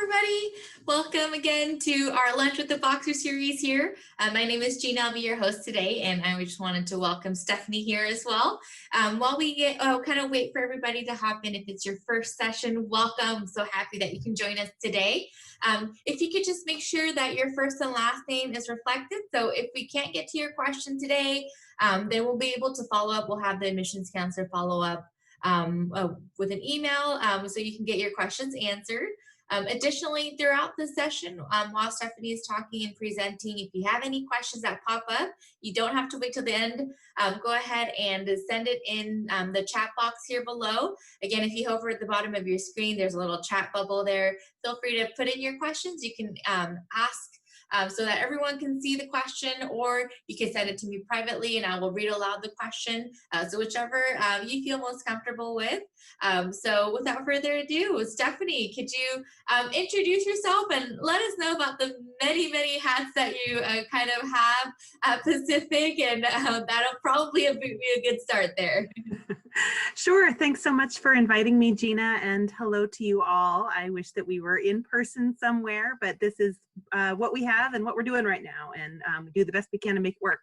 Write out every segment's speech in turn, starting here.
everybody. Welcome again to our Lunch with the Boxer series here. My name is Gina. I'll be your host today, and I just wanted to welcome Stephanie here as well. While we kind of wait for everybody to hop in, if it's your first session, welcome. I'm so happy that you can join us today. If you could just make sure that your first and last name is reflected. So if we can't get to your question today, then we'll be able to follow up. We'll have the admissions counselor follow up with an email so you can get your questions answered. Additionally, throughout the session, while Stephanie is talking and presenting, if you have any questions that pop up, you don't have to wait till the end. Go ahead and send it in the chat box here below. Again, if you hover at the bottom of your screen, there's a little chat bubble there. Feel free to put in your questions. You can ask so that everyone can see the question, or you can send it to me privately and I will read aloud the question. So whichever you feel most comfortable with. So without further ado, Stephanie, could you introduce yourself and let us know about the many, many hats that you kind of have at Pacific, and that'll probably be a good start there. Sure. Thanks so much for inviting me, Gina, and hello to you all. I wish that we were in person somewhere, but this is what we have and what we're doing right now, and we do the best we can to make it work.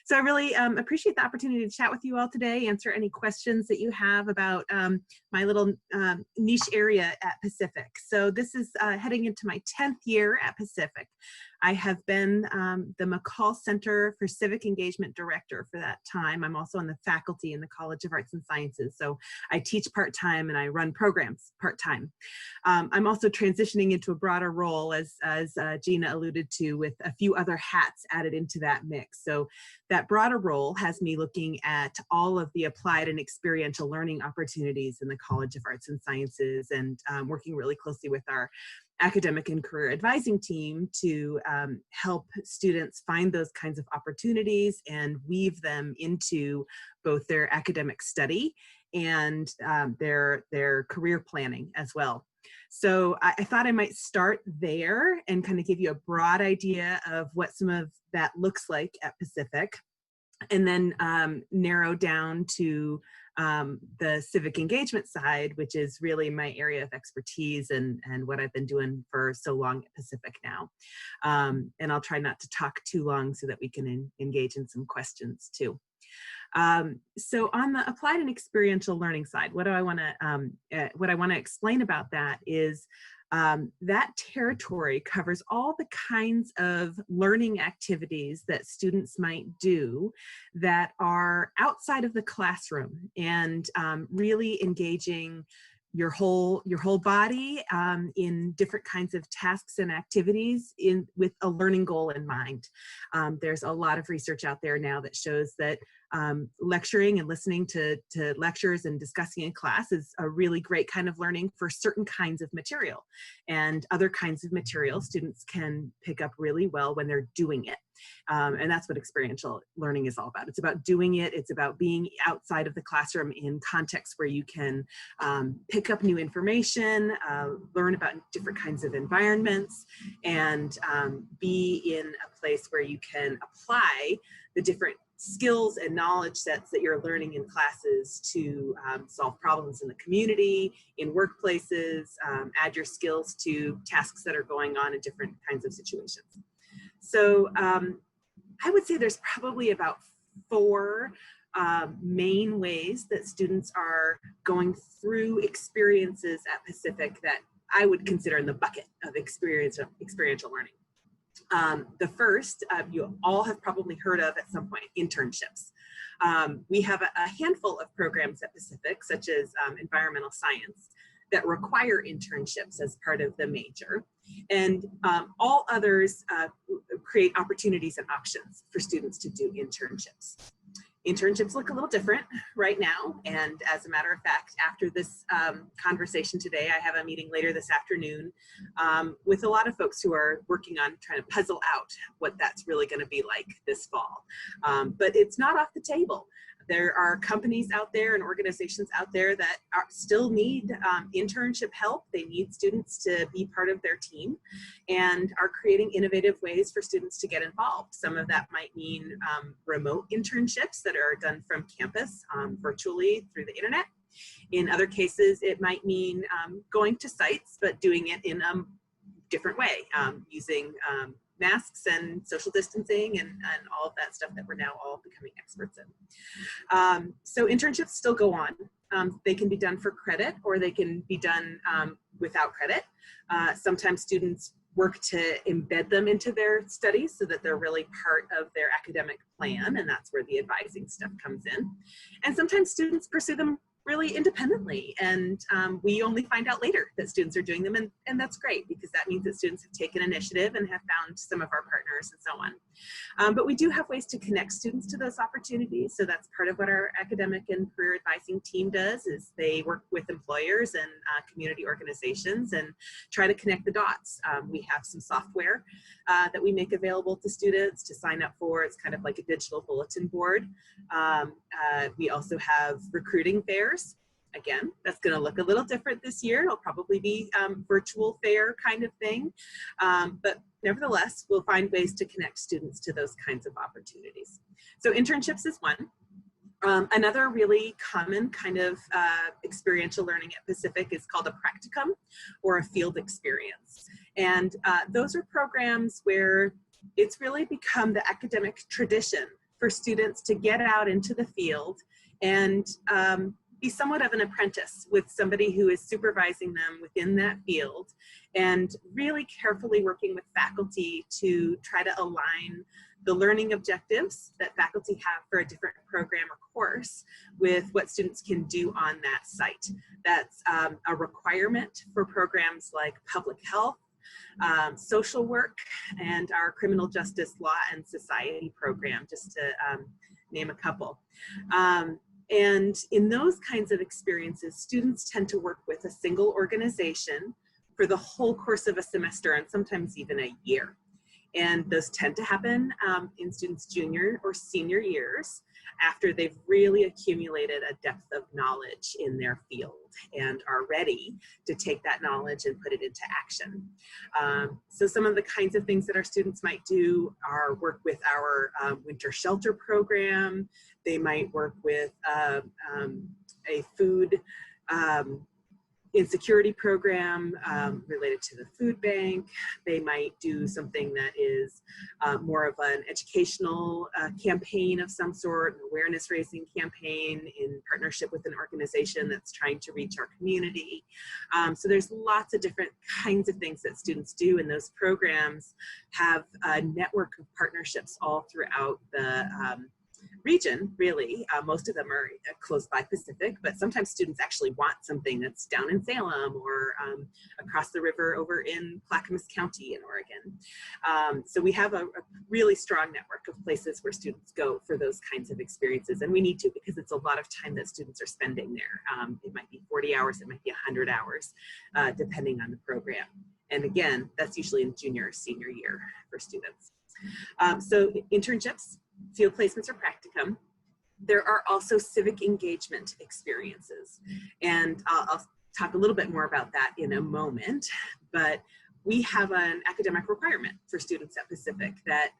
So I really appreciate the opportunity to chat with you all today, answer any questions that you have about my little niche area at Pacific. So this is heading into my 10th year at Pacific. I have been the McCall Center for Civic Engagement Director for that time. I'm also on the faculty in the College of Arts and Sciences. So I teach part-time and I run programs part-time. I'm also transitioning into a broader role, as Gina alluded to, with a few other hats added into that mix. So that broader role has me looking at all of the applied and experiential learning opportunities in the College of Arts and Sciences, and working really closely with our academic and career advising team to help students find those kinds of opportunities and weave them into both their academic study and their career planning as well. So I thought I might start there and kind of give you a broad idea of what some of that looks like at Pacific, and then narrow down to the civic engagement side, which is really my area of expertise and what I've been doing for so long at Pacific now. And I'll try not to talk too long so that we can engage in some questions too. So on the applied and experiential learning side, what I want to explain about that is that territory covers all the kinds of learning activities that students might do that are outside of the classroom and really engaging your whole body in different kinds of tasks and activities with a learning goal in mind. There's a lot of research out there now that shows that lecturing and listening to lectures and discussing in class is a really great kind of learning for certain kinds of material, and other kinds of material students can pick up really well when they're doing it. And that's what experiential learning is all about. It's about doing it. It's about being outside of the classroom in contexts where you can pick up new information, learn about different kinds of environments, and be in a place where you can apply the different skills and knowledge sets that you're learning in classes to solve problems in the community, in workplaces, add your skills to tasks that are going on in different kinds of situations. So I would say there's probably about 4 main ways that students are going through experiences at Pacific that I would consider in the bucket of experiential learning. The first, you all have probably heard of at some point, internships. We have a handful of programs at Pacific, such as environmental science, that require internships as part of the major. And all others create opportunities and options for students to do internships. Internships look a little different right now, and as a matter of fact, after this conversation today, I have a meeting later this afternoon with a lot of folks who are working on trying to puzzle out what that's really going to be like this fall. But it's not off the table. There are companies out there and organizations out there that still need internship help. They need students to be part of their team and are creating innovative ways for students to get involved. Some of that might mean remote internships that are done from campus virtually through the internet. In other cases, it might mean going to sites, but doing it in a different way, using masks and social distancing and all of that stuff that we're now all becoming experts in. So internships still go on. They can be done for credit, or they can be done without credit. Sometimes students work to embed them into their studies so that they're really part of their academic plan, and that's where the advising stuff comes in. And sometimes students pursue them really independently, and we only find out later that students are doing them, and that's great, because that means that students have taken initiative and have found some of our partners and so on. But we do have ways to connect students to those opportunities, so that's part of what our academic and career advising team does, is they work with employers and community organizations and try to connect the dots. We have some software that we make available to students to sign up for. It's kind of like a digital bulletin board. We also have recruiting fairs. Again, that's going to look a little different this year. It'll probably be virtual fair kind of thing. But nevertheless, we'll find ways to connect students to those kinds of opportunities. So internships is one. Another really common kind of experiential learning at Pacific is called a practicum, or a field experience. And those are programs where it's really become the academic tradition for students to get out into the field and be somewhat of an apprentice with somebody who is supervising them within that field, and really carefully working with faculty to try to align the learning objectives that faculty have for a different program or course with what students can do on that site. That's a requirement for programs like public health, social work, and our criminal justice law and society program, just to name a couple. And in those kinds of experiences, students tend to work with a single organization for the whole course of a semester, and sometimes even a year. And those tend to happen in students' junior or senior years, after they've really accumulated a depth of knowledge in their field and are ready to take that knowledge and put it into action. So some of the kinds of things that our students might do are work with our winter shelter program. They might work with a food insecurity program related to the food bank. They might do something that is more of an educational campaign of some sort, an awareness raising campaign in partnership with an organization that's trying to reach our community. So there's lots of different kinds of things that students do, and those programs have a network of partnerships all throughout the region, really. Most of them are close by Pacific, but sometimes students actually want something that's down in Salem or across the river over in Clackamas County in Oregon. So we have a really strong network of places where students go for those kinds of experiences, and we need to, because it's a lot of time that students are spending there. It might be 40 hours, it might be 100 hours, depending on the program. And again, that's usually in junior or senior year for students. So internships, field placements, or practicum. There are also civic engagement experiences. And I'll talk a little bit more about that in a moment, but we have an academic requirement for students at Pacific that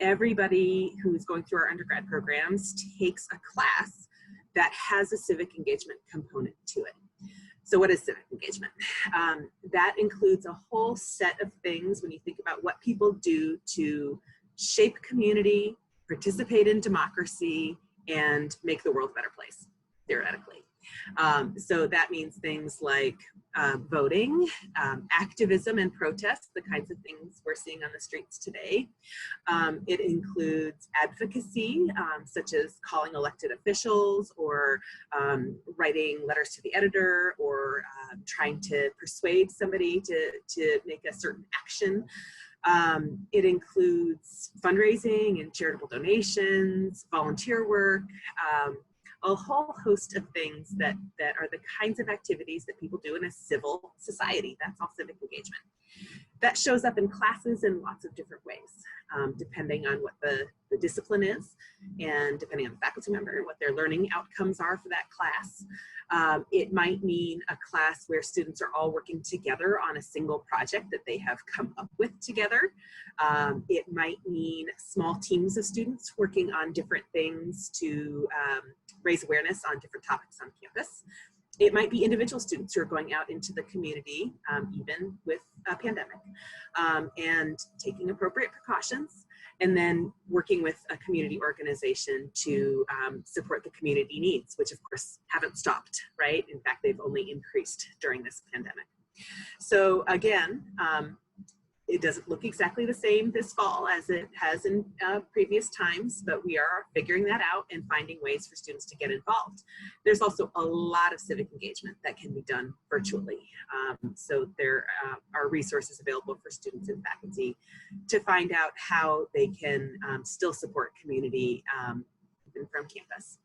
everybody who's going through our undergrad programs takes a class that has a civic engagement component to it. So what is civic engagement? That includes a whole set of things when you think about what people do to shape community, participate in democracy, and make the world a better place, theoretically. So that means things like voting, activism and protest, the kinds of things we're seeing on the streets today. It includes advocacy, such as calling elected officials, or writing letters to the editor, or trying to persuade somebody to make a certain action. It includes fundraising and charitable donations, volunteer work, a whole host of things that are the kinds of activities that people do in a civil society. That's all civic engagement. That shows up in classes in lots of different ways, depending on what the discipline is, and depending on the faculty member, what their learning outcomes are for that class. It might mean a class where students are all working together on a single project that they have come up with together. It might mean small teams of students working on different things to raise awareness on different topics on campus. It might be individual students who are going out into the community, even with a pandemic, and taking appropriate precautions, and then working with a community organization to support the community needs, which of course haven't stopped, right? In fact, they've only increased during this pandemic. So again, it doesn't look exactly the same this fall as it has in previous times, but we are figuring that out and finding ways for students to get involved. There's also a lot of civic engagement that can be done virtually. So there are resources available for students and faculty to find out how they can still support community even from campus.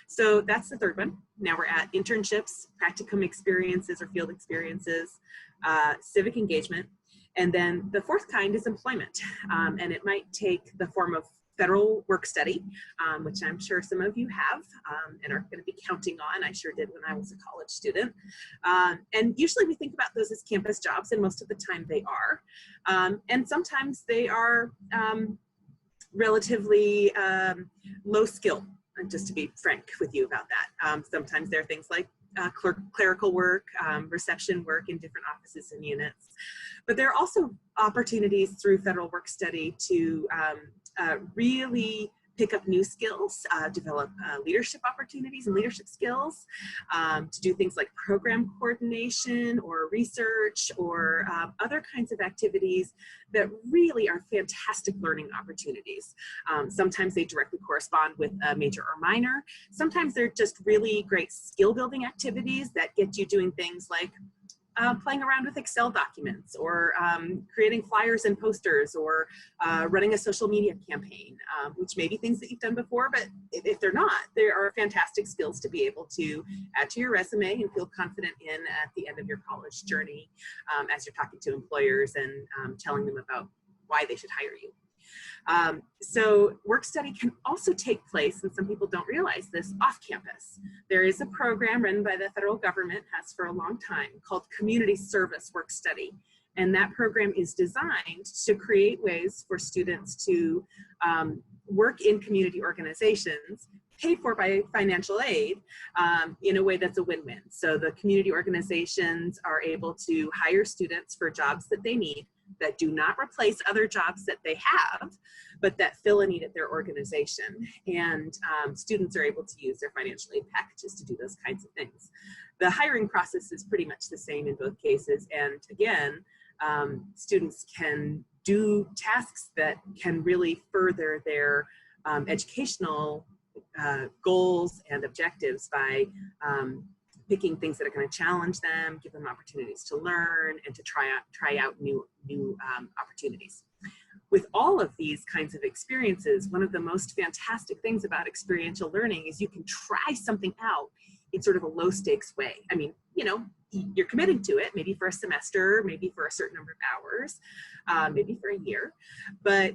So that's the third one. Now we're at internships, practicum experiences or field experiences, civic engagement. And then the fourth kind is employment, and it might take the form of federal work study, which I'm sure some of you have and are going to be counting on. I sure did when I was a college student. And usually we think about those as campus jobs, and most of the time they are. And sometimes they are relatively low skill, just to be frank with you about that. Sometimes there are things like clerical work, reception work in different offices and units. But there are also opportunities through federal work study to really pick up new skills, develop leadership opportunities and leadership skills, to do things like program coordination or research or other kinds of activities that really are fantastic learning opportunities. Sometimes they directly correspond with a major or minor. Sometimes they're just really great skill building activities that get you doing things like playing around with Excel documents or creating flyers and posters or running a social media campaign, which may be things that you've done before, but if they're not, there are fantastic skills to be able to add to your resume and feel confident in at the end of your college journey as you're talking to employers and telling them about why they should hire you. So work study can also take place, and some people don't realize this, off campus. There is a program run by the federal government, has for a long time, called Community Service Work Study. And that program is designed to create ways for students to work in community organizations paid for by financial aid in a way that's a win-win. So the community organizations are able to hire students for jobs that they need that do not replace other jobs that they have, but that fill a need at their organization. And students are able to use their financial aid packages to do those kinds of things. The hiring process is pretty much the same in both cases. And again, students can do tasks that can really further their educational goals and objectives by picking things that are going to challenge them, give them opportunities to learn, and to try out new opportunities. With all of these kinds of experiences, one of the most fantastic things about experiential learning is you can try something out in sort of a low stakes way. I mean, you know, you're committing to it, maybe for a semester, maybe for a certain number of hours, maybe for a year, but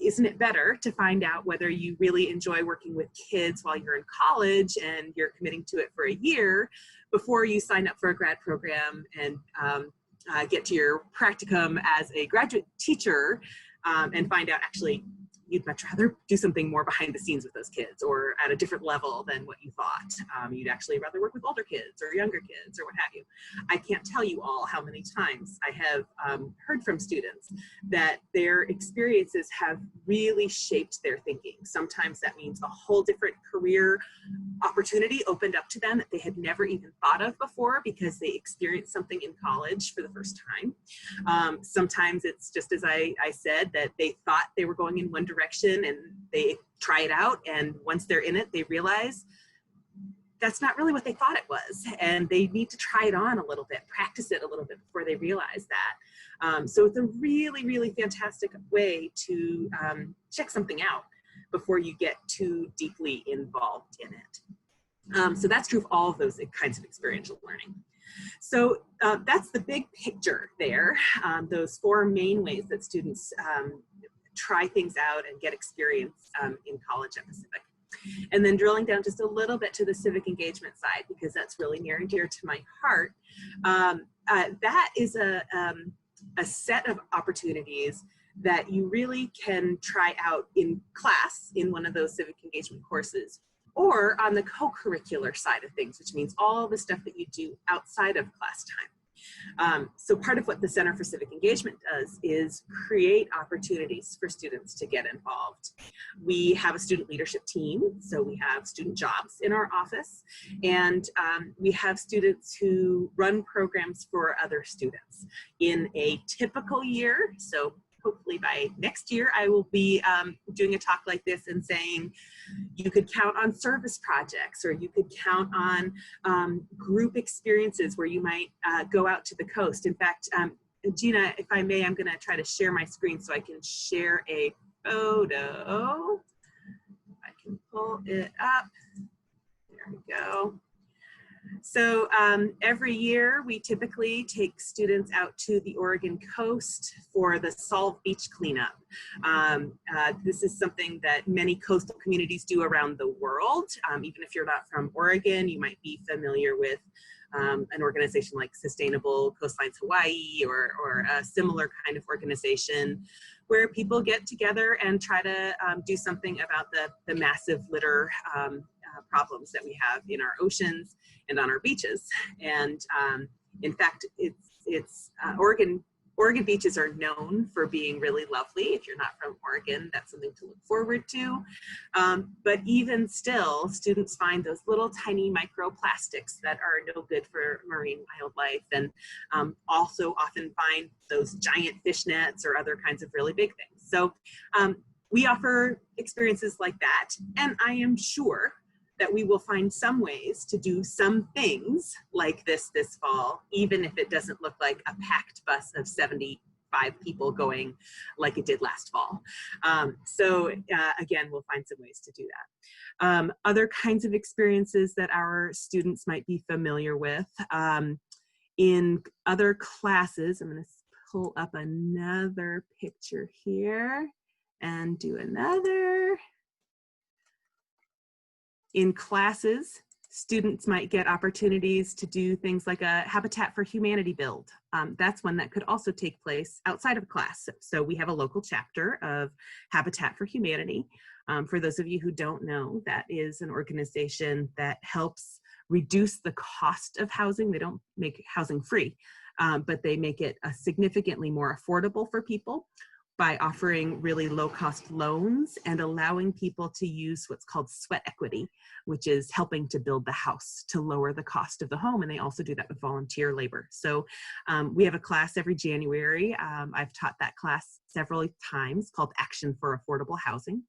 isn't it better to find out whether you really enjoy working with kids while you're in college and you're committing to it for a year before you sign up for a grad program and get to your practicum as a graduate teacher and find out actually you'd much rather do something more behind the scenes with those kids or at a different level than what you thought. You'd actually rather work with older kids or younger kids or what have you. I can't tell you all how many times I have heard from students that their experiences have really shaped their thinking. Sometimes that means a whole different career opportunity opened up to them that they had never even thought of before because they experienced something in college for the first time. Sometimes it's just as I said, that they thought they were going in one direction and they try it out, and once they're in it they realize that's not really what they thought it was, and they need to try it on a little bit, practice it a little bit before they realize that. So it's a really, really fantastic way to check something out before you get too deeply involved in it. So that's true of all of those kinds of experiential learning. So that's the big picture there, those four main ways that students try things out and get experience in college at the Civic. And then drilling down just a little bit to the civic engagement side, because that's really near and dear to my heart. That is a set of opportunities that you really can try out in class in one of those civic engagement courses, or on the co-curricular side of things, which means all the stuff that you do outside of class time. So part of what the Center for Civic Engagement does is create opportunities for students to get involved. We have a student leadership team, so we have student jobs in our office, and we have students who run programs for other students. In a typical year, so hopefully by next year, I will be doing a talk like this and saying, you could count on service projects, or you could count on group experiences where you might go out to the coast. In fact, Gina, if I may, I'm gonna try to share my screen so I can share a photo. I can pull it up. There we go. So every year we typically take students out to the Oregon coast for the Solve Beach cleanup. This is something that many coastal communities do around the world. Even if you're not from Oregon, you might be familiar with an organization like Sustainable Coastlines Hawaii, or a similar kind of organization where people get together and try to do something about the massive litter problems that we have in our oceans and on our beaches. And in fact, Oregon beaches are known for being really lovely. If you're not from Oregon, that's something to look forward to. But even still, students find those little tiny microplastics that are no good for marine wildlife, and also often find those giant fish nets or other kinds of really big things. So we offer experiences like that, and I am sure that we will find some ways to do some things like this fall, even if it doesn't look like a packed bus of 75 people going like it did last fall. Again, we'll find some ways to do that. Other kinds of experiences that our students might be familiar with. In other classes, I'm going to pull up another picture here and do another. In classes, students might get opportunities to do things like a Habitat for Humanity build. That's one that could also take place outside of class. So we have a local chapter of Habitat for Humanity. For those of you who don't know, that is an organization that helps reduce the cost of housing. They don't make housing free, but they make it significantly more affordable for people by offering really low-cost loans and allowing people to use what's called sweat equity, which is helping to build the house to lower the cost of the home. And they also do that with volunteer labor. So we have a class every January. I've taught that class several times, called Action for Affordable Housing.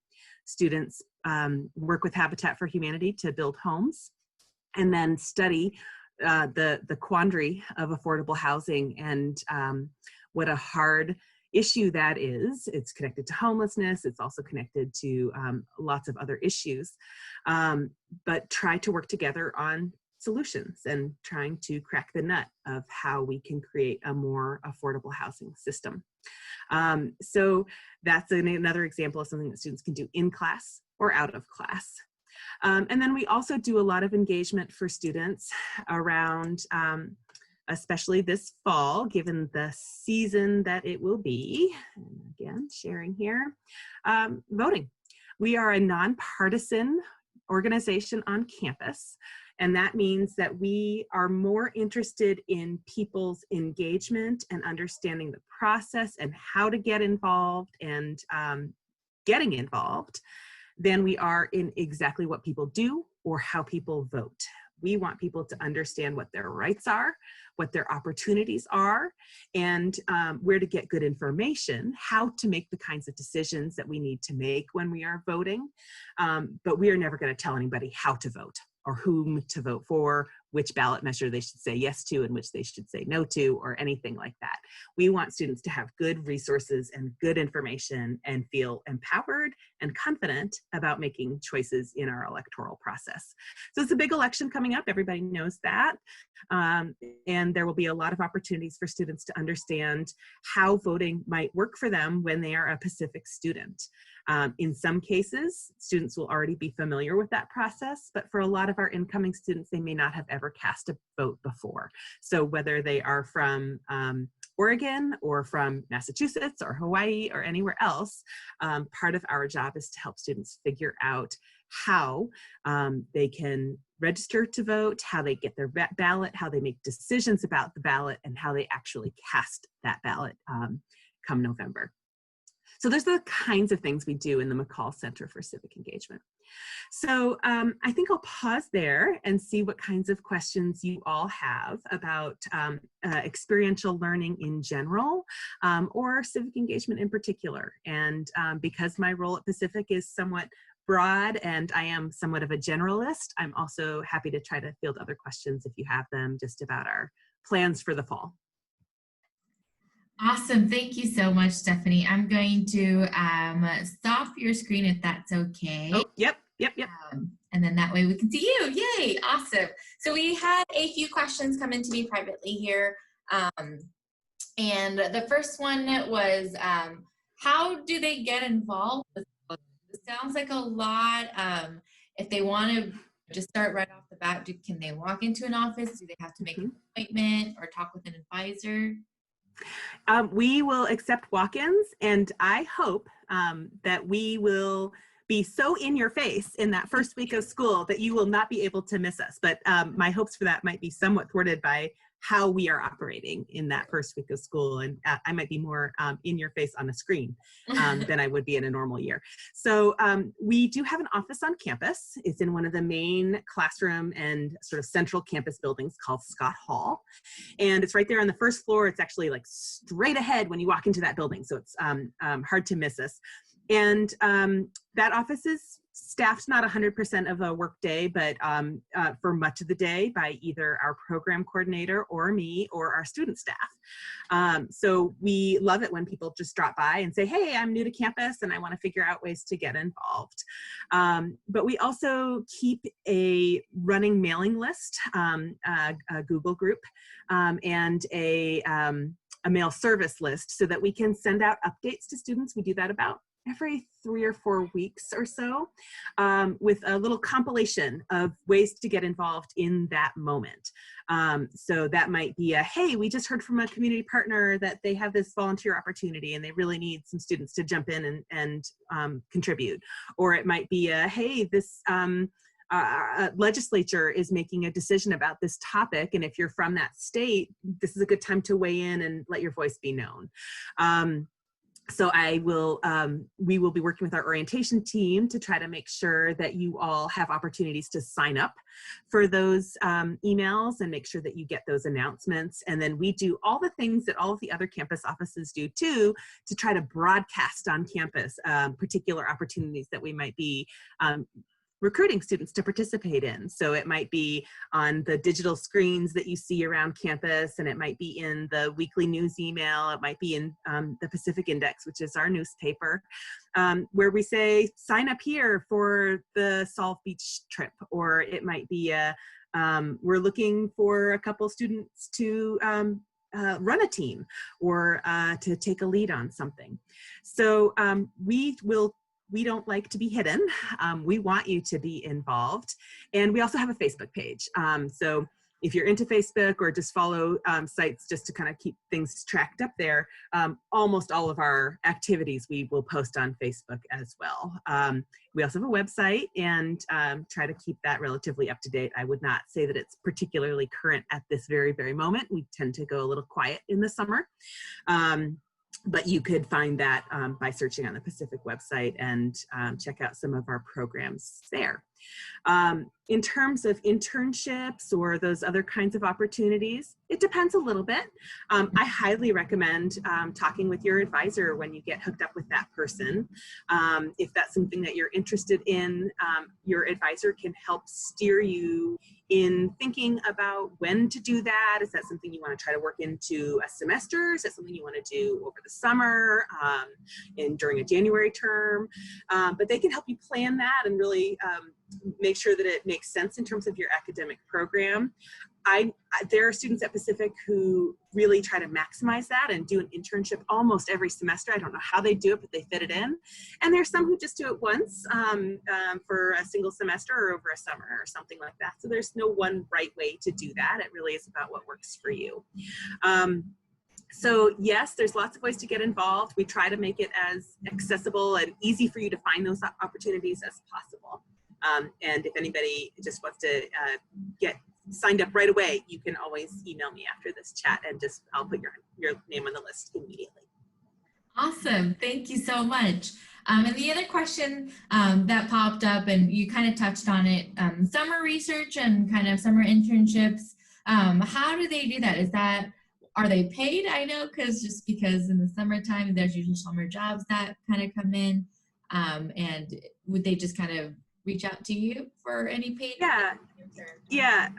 Students work with Habitat for Humanity to build homes and then study the quandary of affordable housing and what a hard issue that is. It's connected to homelessness. It's also connected to lots of other issues, but try to work together on solutions and trying to crack the nut of how we can create a more affordable housing system. So that's another example of something that students can do in class or out of class. And then we also do a lot of engagement for students around especially this fall, given the season that it will be. And again, sharing here, voting. We are a nonpartisan organization on campus, and that means that we are more interested in people's engagement and understanding the process and how to get involved and getting involved than we are in exactly what people do or how people vote. We want people to understand what their rights are, what their opportunities are, and where to get good information, how to make the kinds of decisions that we need to make when we are voting. But we are never going to tell anybody how to vote or whom to vote for, which ballot measure they should say yes to and which they should say no to, or anything like that. We want students to have good resources and good information and feel empowered and confident about making choices in our electoral process. So it's a big election coming up, everybody knows that. And there will be a lot of opportunities for students to understand how voting might work for them when they are a Pacific student. In some cases, students will already be familiar with that process, but for a lot of our incoming students, they may not have ever cast a vote before. So whether they are from Oregon or from Massachusetts or Hawaii or anywhere else, part of our job is to help students figure out how they can register to vote, how they get their ballot, how they make decisions about the ballot, and how they actually cast that ballot come November. So those are the kinds of things we do in the McCall Center for Civic Engagement. So I think I'll pause there and see what kinds of questions you all have about experiential learning in general, or civic engagement in particular. And because my role at Pacific is somewhat broad and I am somewhat of a generalist, I'm also happy to try to field other questions if you have them just about our plans for the fall. Awesome. Thank you so much, Stephanie. I'm going to stop your screen if that's okay. Oh, yep. And then that way we can see you. Yay. Awesome. So we had a few questions come into me privately here. And the first one was, how do they get involved with it? Sounds like a lot. If they want to just start right off the bat, can they walk into an office? Do they have to make an appointment or talk with an advisor? We will accept walk-ins, and I hope that we will be so in your face in that first week of school that you will not be able to miss us. But my hopes for that might be somewhat thwarted by how we are operating in that first week of school. And I might be more in your face on a screen than I would be in a normal year. So we do have an office on campus. It's in one of the main classroom and sort of central campus buildings called Scott Hall. And it's right there on the first floor. It's actually like straight ahead when you walk into that building. So it's hard to miss us. And that office is staffed not 100% of a work day, but for much of the day by either our program coordinator or me or our student staff. So we love it when people just drop by and say, hey, I'm new to campus and I want to figure out ways to get involved. But we also keep a running mailing list, a Google group, and a mail service list so that we can send out updates to students. We do that about every 3 or 4 weeks or so, with a little compilation of ways to get involved in that moment. So that might be a, hey, we just heard from a community partner that they have this volunteer opportunity and they really need some students to jump in and contribute. Or it might be a, hey, this legislature is making a decision about this topic, and if you're from that state, this is a good time to weigh in and let your voice be known. So we will be working with our orientation team to try to make sure that you all have opportunities to sign up for those emails and make sure that you get those announcements. And then we do all the things that all of the other campus offices do too, to try to broadcast on campus particular opportunities that we might be recruiting students to participate in. So it might be on the digital screens that you see around campus, and it might be in the weekly news email, it might be in the Pacific Index, which is our newspaper, where we say, sign up here for the Solve Beach trip, or it might be we're looking for a couple students to run a team or to take a lead on something. So we don't like to be hidden. We want you to be involved. And we also have a Facebook page. So if you're into Facebook or just follow sites just to kind of keep things tracked up there, almost all of our activities we will post on Facebook as well. We also have a website and try to keep that relatively up to date. I would not say that it's particularly current at this very, very moment. We tend to go a little quiet in the summer. But you could find that by searching on the Pacific website and check out some of our programs there. In terms of internships or those other kinds of opportunities, it depends a little bit. I highly recommend talking with your advisor when you get hooked up with that person. If that's something that you're interested in, your advisor can help steer you in thinking about when to do that. Is that something you want to try to work into a semester? Is that something you want to do over the summer and during a January term? But they can help you plan that and really make sure that it makes sense in terms of your academic program. There are students at Pacific who really try to maximize that and do an internship almost every semester. I don't know how they do it, but they fit it in. And there's some who just do it once for a single semester or over a summer or something like that. So there's no one right way to do that. It really is about what works for you. So yes, there's lots of ways to get involved. We try to make it as accessible and easy for you to find those opportunities as possible. And if anybody just wants to get signed up right away, you can always email me after this chat, and I'll put your name on the list immediately. Awesome. Thank you so much. And the other question that popped up, and you kind of touched on it, summer research and kind of summer internships. How do they do that? Are they paid? I know just because in the summertime, there's usually summer jobs that kind of come in. And would they just kind of reach out to you for any paid? Yeah.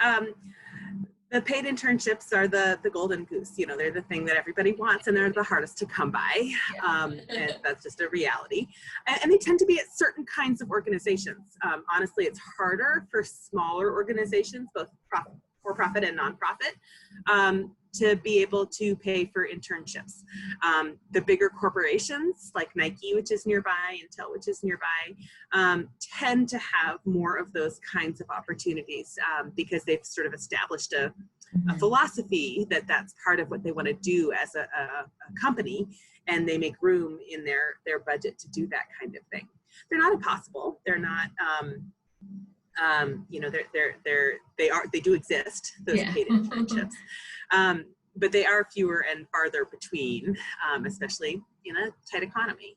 The paid internships are the golden goose. You know, they're the thing that everybody wants, and they're the hardest to come by. And that's just a reality. And they tend to be at certain kinds of organizations. Honestly, it's harder for smaller organizations, both for-profit and nonprofit, to be able to pay for internships. The bigger corporations like Nike, which is nearby, Intel, which is nearby, tend to have more of those kinds of opportunities because they've sort of established a philosophy that that's part of what they want to do as a company, and they make room in their budget to do that kind of thing. They're not impossible. They're not, you know, they do exist, those paid internships. But they are fewer and farther between, especially in a tight economy.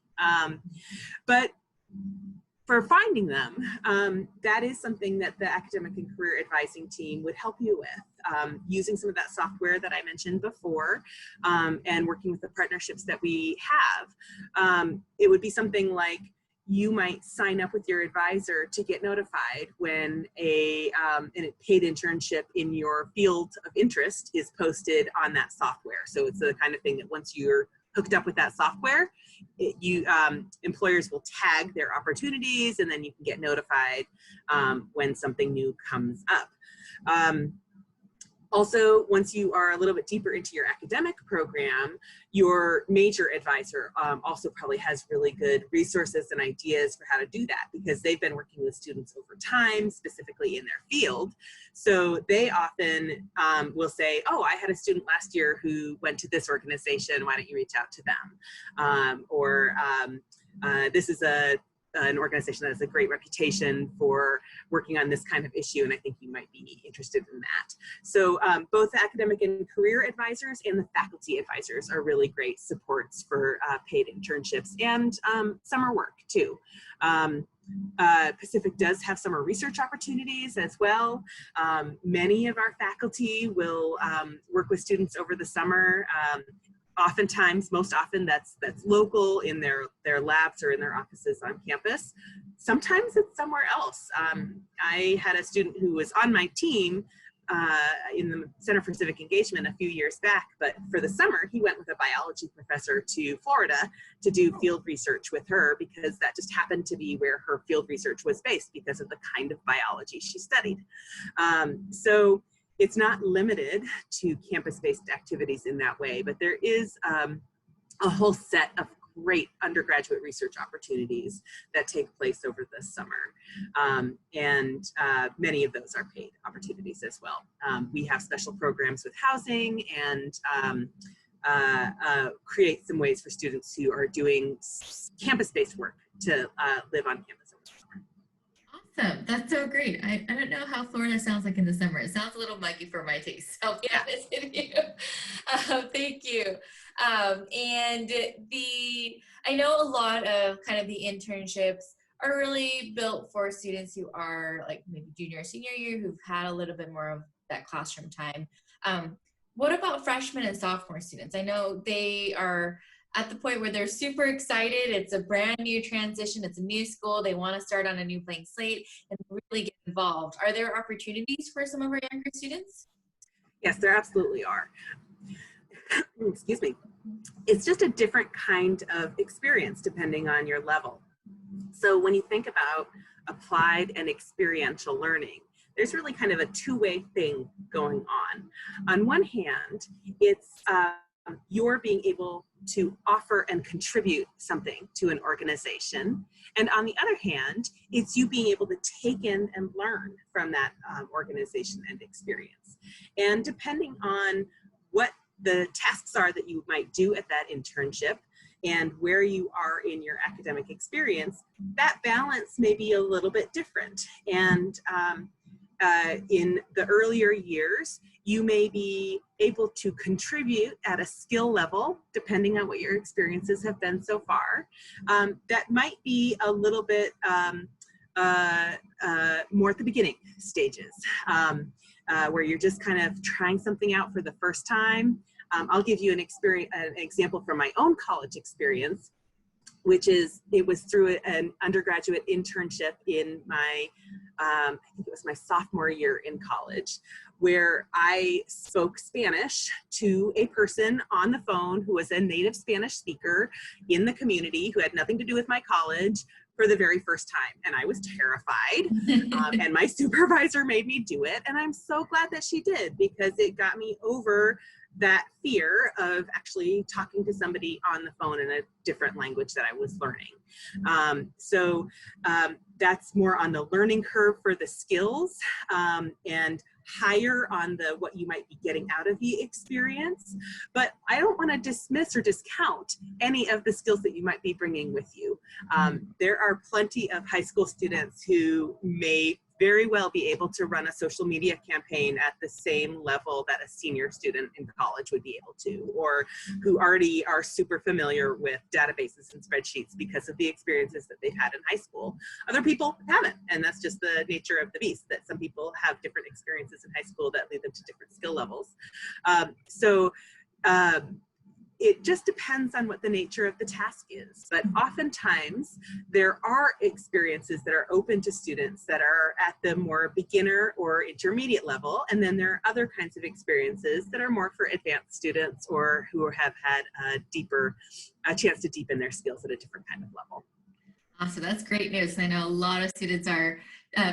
But for finding them, that is something that the academic and career advising team would help you with, using some of that software that I mentioned before, and working with the partnerships that we have. It would be something like, you might sign up with your advisor to get notified when a paid internship in your field of interest is posted on that software. So it's the kind of thing that once you're hooked up with that software, employers will tag their opportunities, and then you can get notified when something new comes up. Also, once you are a little bit deeper into your academic program, your major advisor also probably has really good resources and ideas for how to do that, because they've been working with students over time, specifically in their field. So they often will say, oh, I had a student last year who went to this organization, why don't you reach out to them? This is an organization that has a great reputation for working on this kind of issue, and I think you might be interested in that. So both the academic and career advisors and the faculty advisors are really great supports for paid internships and summer work too. Pacific does have summer research opportunities as well. Many of our faculty will work with students over the summer. Oftentimes, most often, that's local in their labs or in their offices on campus. Sometimes it's somewhere else. I had a student who was on my team in the Center for Civic Engagement a few years back, but for the summer, he went with a biology professor to Florida to do field research with her, because that just happened to be where her field research was based because of the kind of biology she studied. So it's not limited to campus-based activities in that way, but there is a whole set of great undergraduate research opportunities that take place over the summer. And many of those are paid opportunities as well. We have special programs with housing, and create some ways for students who are doing campus-based work to live on campus over the summer. Awesome. That's so great. I don't know how Florida sounds like in the summer. It sounds a little muggy for my taste. So yeah, thank you. And I know a lot of kind of the internships are really built for students who are like maybe junior or senior year, who've had a little bit more of that classroom time. What about freshmen and sophomore students? I know they are at the point where they're super excited. It's a brand new transition. It's a new school. They want to start on a new blank slate and really get involved. Are there opportunities for some of our younger students? Yes, there absolutely are. Excuse me. It's just a different kind of experience depending on your level. So when you think about applied and experiential learning, there's really kind of a two-way thing going on. On one hand, it's you're being able to offer and contribute something to an organization. And on the other hand, it's you being able to take in and learn from that organization and experience. And depending on what the tasks are that you might do at that internship and where you are in your academic experience, that balance may be a little bit different. And in the earlier years, you may be able to contribute at a skill level, depending on what your experiences have been so far. That might be a little bit more at the beginning stages, where you're just kind of trying something out for the first time. I'll give you an example from my own college experience, which is, it was through an undergraduate internship in my, I think it was my sophomore year in college, where I spoke Spanish to a person on the phone who was a native Spanish speaker in the community, who had nothing to do with my college, for the very first time. And I was terrified, and my supervisor made me do it. And I'm so glad that she did, because it got me over that fear of actually talking to somebody on the phone in a different language that I was learning. So that's more on the learning curve for the skills, and higher on the what you might be getting out of the experience. But I don't want to dismiss or discount any of the skills that you might be bringing with you. There are plenty of high school students who may very well be able to run a social media campaign at the same level that a senior student in college would be able to, or who already are super familiar with databases and spreadsheets because of the experiences that they've had in high school. Other people haven't, and that's just the nature of the beast, that some people have different experiences in high school that lead them to different skill levels. It just depends on what the nature of the task is. But oftentimes there are experiences that are open to students that are at the more beginner or intermediate level. And then there are other kinds of experiences that are more for advanced students or who have had a chance to deepen their skills at a different kind of level. Awesome, that's great news. And I know a lot of students are,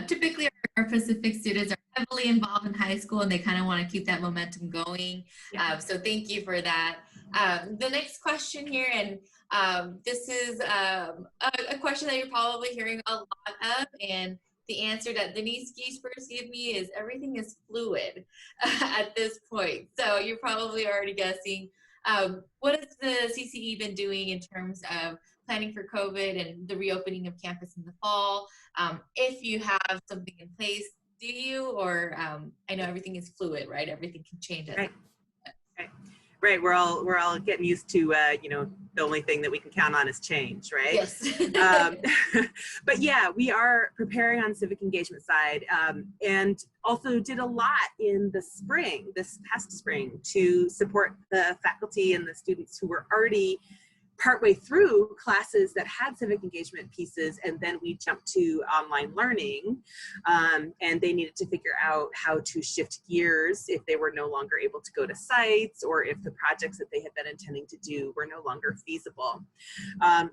typically our Pacific students are heavily involved in high school, and they kind of want to keep that momentum going. Yeah. So thank you for that. The next question here, and this is a question that you're probably hearing a lot of, and the answer that Denise Giesbers gave me is everything is fluid at this point. So you're probably already guessing. What has the CCE been doing in terms of planning for COVID and the reopening of campus in the fall? If you have something in place, do you? Or I know everything is fluid, right? Everything can change. Right. We're all getting used to, the only thing that we can count on is change, right? Yes. But yeah, we are preparing on civic engagement side, and also did a lot in the spring, this past spring, to support the faculty and the students who were already partway through classes that had civic engagement pieces, and then we jumped to online learning, and they needed to figure out how to shift gears if they were no longer able to go to sites, or if the projects that they had been intending to do were no longer feasible.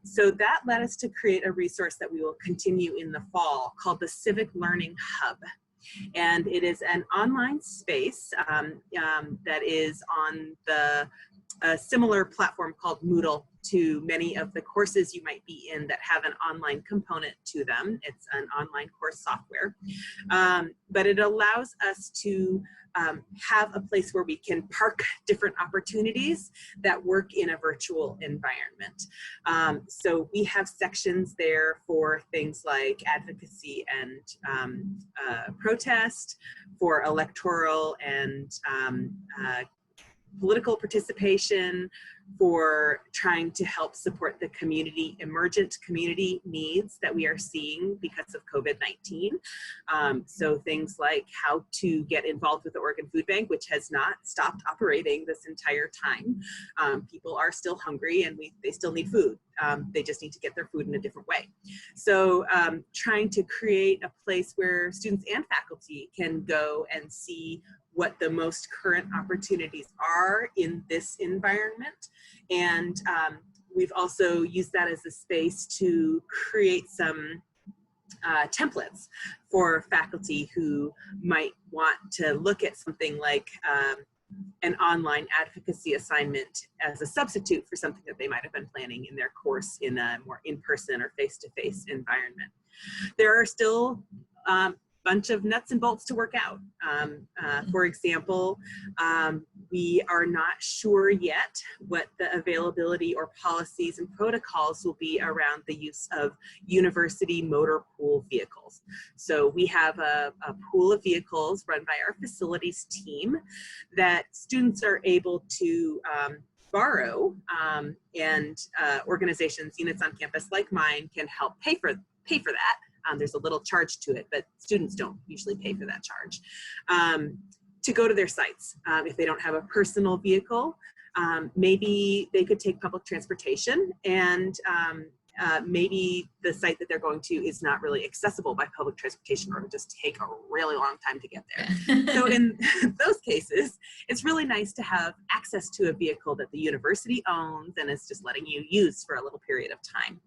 So that led us to create a resource that we will continue in the fall called the Civic Learning Hub. And it is an online space that is on a similar platform called Moodle to many of the courses you might be in that have an online component to them. It's an online course software, but it allows us to have a place where we can park different opportunities that work in a virtual environment. So we have sections there for things like advocacy and protest, for electoral and political participation, for trying to help support the emergent community needs that we are seeing because of COVID-19. So things like how to get involved with the Oregon Food Bank, which has not stopped operating this entire time. People are still hungry, and they still need food. They just need to get their food in a different way. So trying to create a place where students and faculty can go and see what the most current opportunities are in this environment. And we've also used that as a space to create some templates for faculty who might want to look at something like an online advocacy assignment as a substitute for something that they might have been planning in their course in a more in-person or face-to-face environment. There are still bunch of nuts and bolts to work out. For example, we are not sure yet what the availability or policies and protocols will be around the use of university motor pool vehicles. So we have a pool of vehicles run by our facilities team that students are able to borrow, and organizations, units on campus like mine, can help pay for that. There's a little charge to it, but students don't usually pay for that charge, to go to their sites. If they don't have a personal vehicle, maybe they could take public transportation, and maybe the site that they're going to is not really accessible by public transportation, or it'll just take a really long time to get there. So in those cases, it's really nice to have access to a vehicle that the university owns and is just letting you use for a little period of time.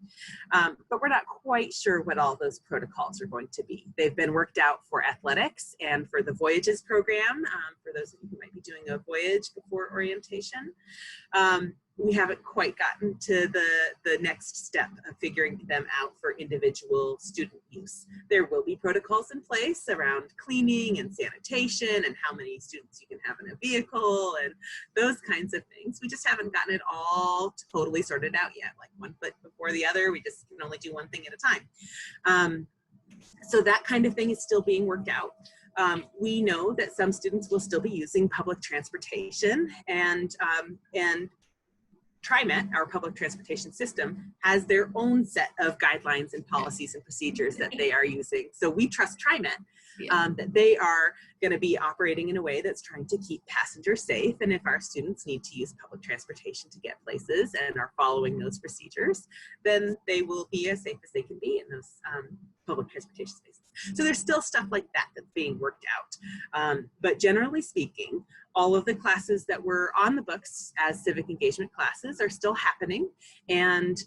But we're not quite sure what all those protocols are going to be. They've been worked out for athletics and for the Voyages program, for those of you who might be doing a voyage before orientation. We haven't quite gotten to the next step of figuring them out for individual student use. There will be protocols in place around cleaning and sanitation and how many students you can have in a vehicle and those kinds of things. We just haven't gotten it all totally sorted out yet, like one foot before the other. We just can only do one thing at a time. So that kind of thing is still being worked out. We know that some students will still be using public transportation, and TriMet, our public transportation system, has their own set of guidelines and policies and procedures that they are using. So we trust TriMet, that they are going to be operating in a way that's trying to keep passengers safe. And if our students need to use public transportation to get places and are following those procedures, then they will be as safe as they can be in those public transportation spaces. So there's still stuff like that that's being worked out. But generally speaking, all of the classes that were on the books as civic engagement classes are still happening, and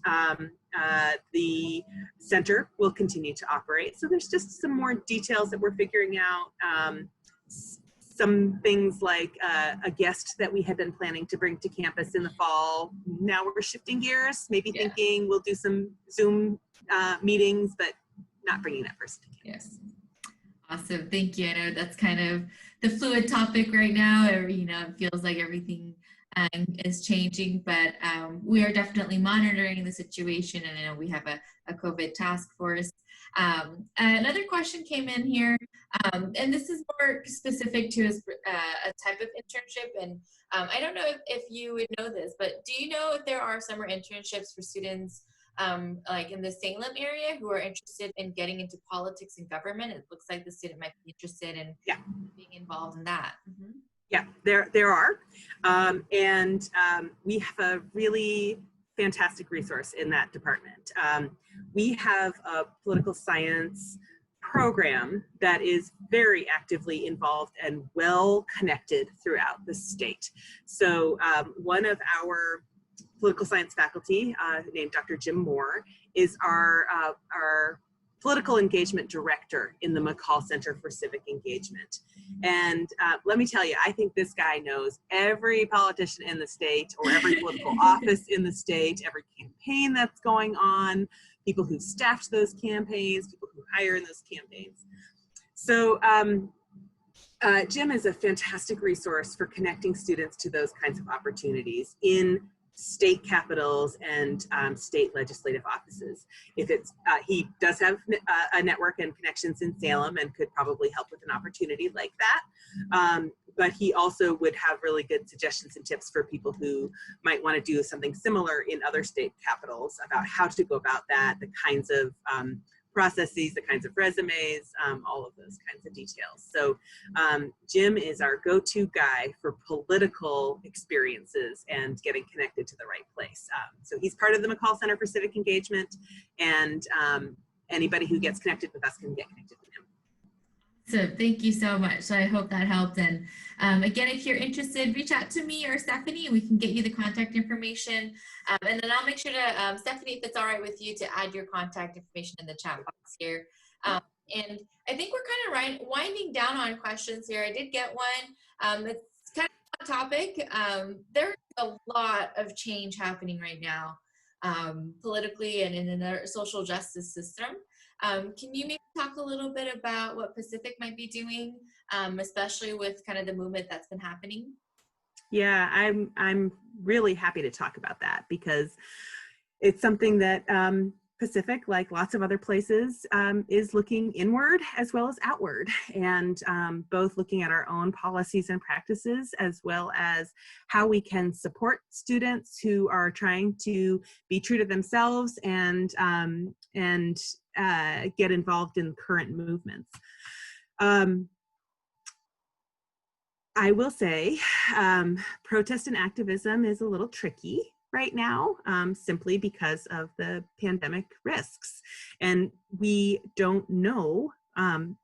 the center will continue to operate. So there's just some more details that we're figuring out. Some things like a guest that we had been planning to bring to campus in the fall. Now we're shifting gears, maybe thinking we'll do some Zoom meetings, but not bringing that person to campus. Yes. Awesome. Thank you. I know that's kind of the fluid topic right now. It feels like everything is changing, but we are definitely monitoring the situation, and I know we have a COVID task force. Another question came in here, and this is more specific to a type of internship, and I don't know if you would know this, but do you know if there are summer internships for students like in the Salem area who are interested in getting into politics and government? It looks like the student might be interested in being involved in that. Mm-hmm. Yeah, there are. And we have a really fantastic resource in that department. We have a political science program that is very actively involved and well connected throughout the state. So one of our political science faculty, named Dr. Jim Moore, is our political engagement director in the McCall Center for Civic Engagement. And let me tell you, I think this guy knows every politician in the state, or every political office in the state, every campaign that's going on, people who staffed those campaigns, people who hire in those campaigns. So Jim is a fantastic resource for connecting students to those kinds of opportunities in state capitals and state legislative offices. If it's, he does have a network and connections in Salem and could probably help with an opportunity like that. But he also would have really good suggestions and tips for people who might want to do something similar in other state capitals about how to go about that, the kinds of processes, the kinds of resumes, all of those kinds of details. So Jim is our go-to guy for political experiences and getting connected to the right place. So he's part of the McCall Center for Civic Engagement, and anybody who gets connected with us can get connected with him. So thank you so much. So I hope that helped. And again, if you're interested, reach out to me or Stephanie, and we can get you the contact information. And then I'll make sure to, Stephanie, if it's all right with you, to add your contact information in the chat box here. And I think we're kind of winding down on questions here. I did get one. It's kind of a topic. There's a lot of change happening right now, politically and in the social justice system. Can you maybe talk a little bit about what Pacific might be doing, especially with kind of the movement that's been happening? Yeah, I'm really happy to talk about that because it's something that Pacific, like lots of other places, is looking inward as well as outward, and both looking at our own policies and practices as well as how we can support students who are trying to be true to themselves and get involved in current movements. I will say protest and activism is a little tricky right now, simply because of the pandemic risks. And we don't know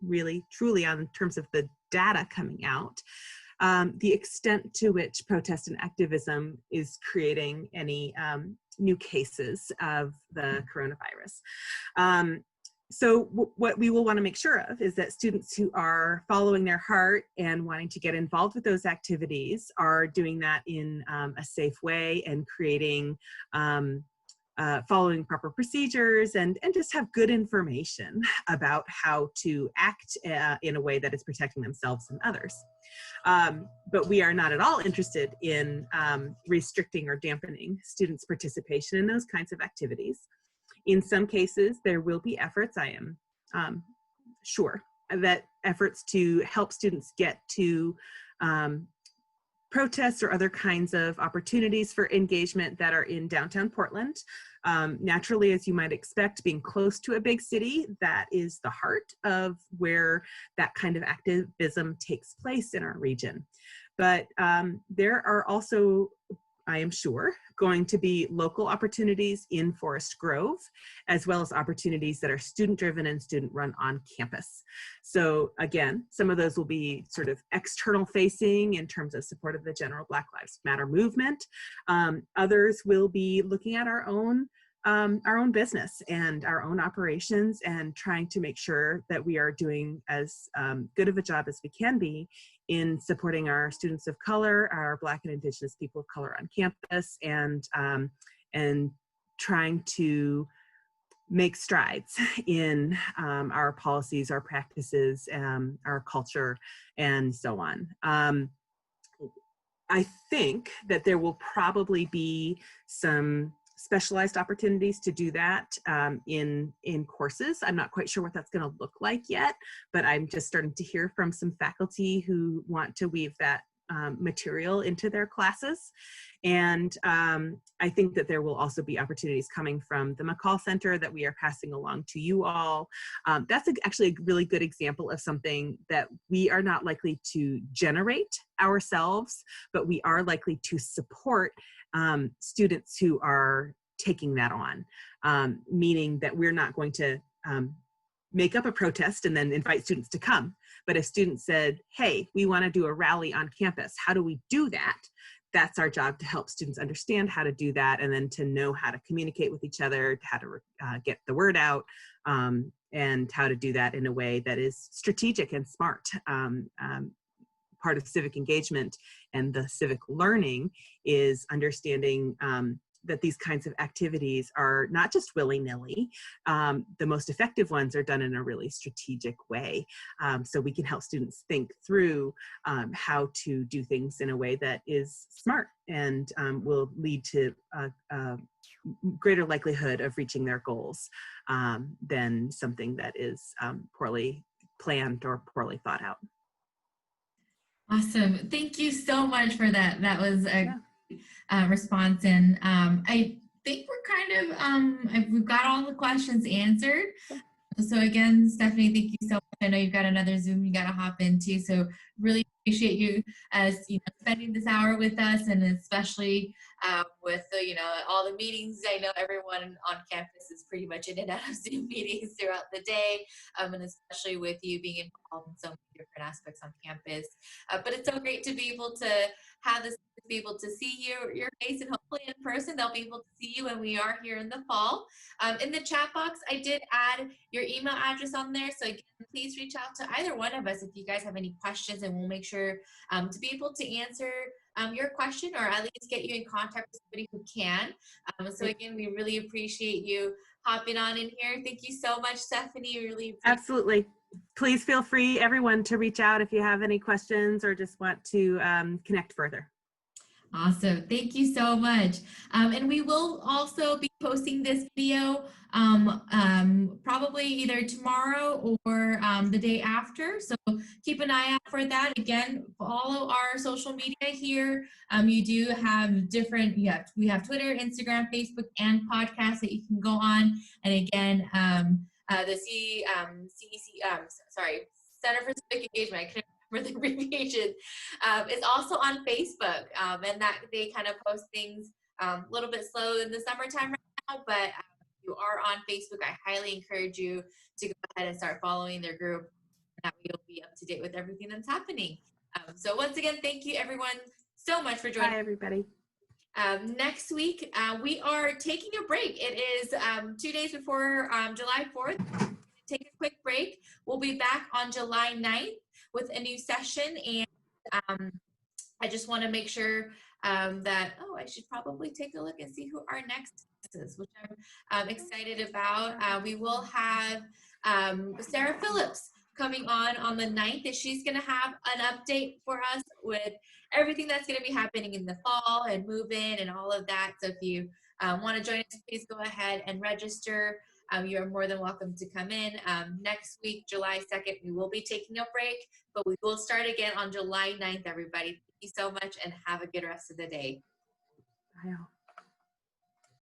really truly on terms of the data coming out, the extent to which protest and activism is creating any new cases of the coronavirus. So what we will want to make sure of is that students who are following their heart and wanting to get involved with those activities are doing that in a safe way and creating, following proper procedures and just have good information about how to act in a way that is protecting themselves and others. But we are not at all interested in restricting or dampening students' participation in those kinds of activities. In some cases, there will be efforts, I am sure, that efforts to help students get to protests or other kinds of opportunities for engagement that are in downtown Portland. Naturally, as you might expect, being close to a big city, that is the heart of where that kind of activism takes place in our region. But there are also, I am sure, going to be local opportunities in Forest Grove, as well as opportunities that are student-driven and student-run on campus. So again, some of those will be sort of external facing in terms of support of the general Black Lives Matter movement. Others will be looking at our own business and our own operations and trying to make sure that we are doing as good of a job as we can be in supporting our students of color, our Black and Indigenous people of color on campus, and trying to make strides in our policies, our practices, our culture, and so on. I think that there will probably be some specialized opportunities to do that in courses. I'm not quite sure what that's going to look like yet, but I'm just starting to hear from some faculty who want to weave that material into their classes. And I think that there will also be opportunities coming from the McCall Center that we are passing along to you all. That's actually a really good example of something that we are not likely to generate ourselves, but we are likely to support students who are taking that on, meaning that we're not going to make up a protest and then invite students to come. But if students said, hey, we want to do a rally on campus, how do we do that? That's our job, to help students understand how to do that and then to know how to communicate with each other, how to get the word out, and how to do that in a way that is strategic and smart. Part of civic engagement and the civic learning is understanding that these kinds of activities are not just willy-nilly. The most effective ones are done in a really strategic way. So we can help students think through how to do things in a way that is smart and will lead to a greater likelihood of reaching their goals than something that is poorly planned or poorly thought out. Awesome. Thank you so much for that. That was a response. And I think we're kind of, we've got all the questions answered. So again, Stephanie, thank you so much. I know you've got another Zoom you got to hop into. So really appreciate you as spending this hour with us, and especially with the, all the meetings. I know everyone on campus is pretty much in and out of Zoom meetings throughout the day, and especially with you being involved in so many different aspects on campus. But it's so great to be able to have this, to be able to see your face, and hopefully in person they'll be able to see you when we are here in the fall. In the chat box, I did add your email address on there. So again, please reach out to either one of us if you guys have any questions, and we'll make sure to be able to answer your question, or at least get you in contact with somebody who can. So again, we really appreciate you hopping on in here. Thank you so much, Stephanie. Really appreciate Absolutely. Please feel free, everyone, to reach out if you have any questions or just want to connect further. Awesome. Thank you so much. And we will also be posting this video probably either tomorrow or the day after. So keep an eye out for that. Again, follow our social media here. You do have different, we have Twitter, Instagram, Facebook, and podcasts that you can go on. And again, the Center for Civic Engagement, I couldn't remember the abbreviation, is also on Facebook, and that they kind of post things a little bit slow in the summertime right now, but if you are on Facebook, I highly encourage you to go ahead and start following their group. That way you'll be up to date with everything that's happening. So once again, thank you everyone so much for joining. Bye, everybody. Next week, we are taking a break. It is 2 days before July 4th. Take a quick break. We'll be back on July 9th with a new session. And I just want to make sure that, I should probably take a look and see who our next guest is, which I'm excited about. We will have Sarah Phillips coming on the 9th, and she's going to have an update for us with everything that's going to be happening in the fall and move in and all of that. So if you want to join us, please go ahead and register. You are more than welcome to come in. Next week, July 2nd, we will be taking a break, but we will start again on July 9th, everybody. Thank you so much and have a good rest of the day. Bye all.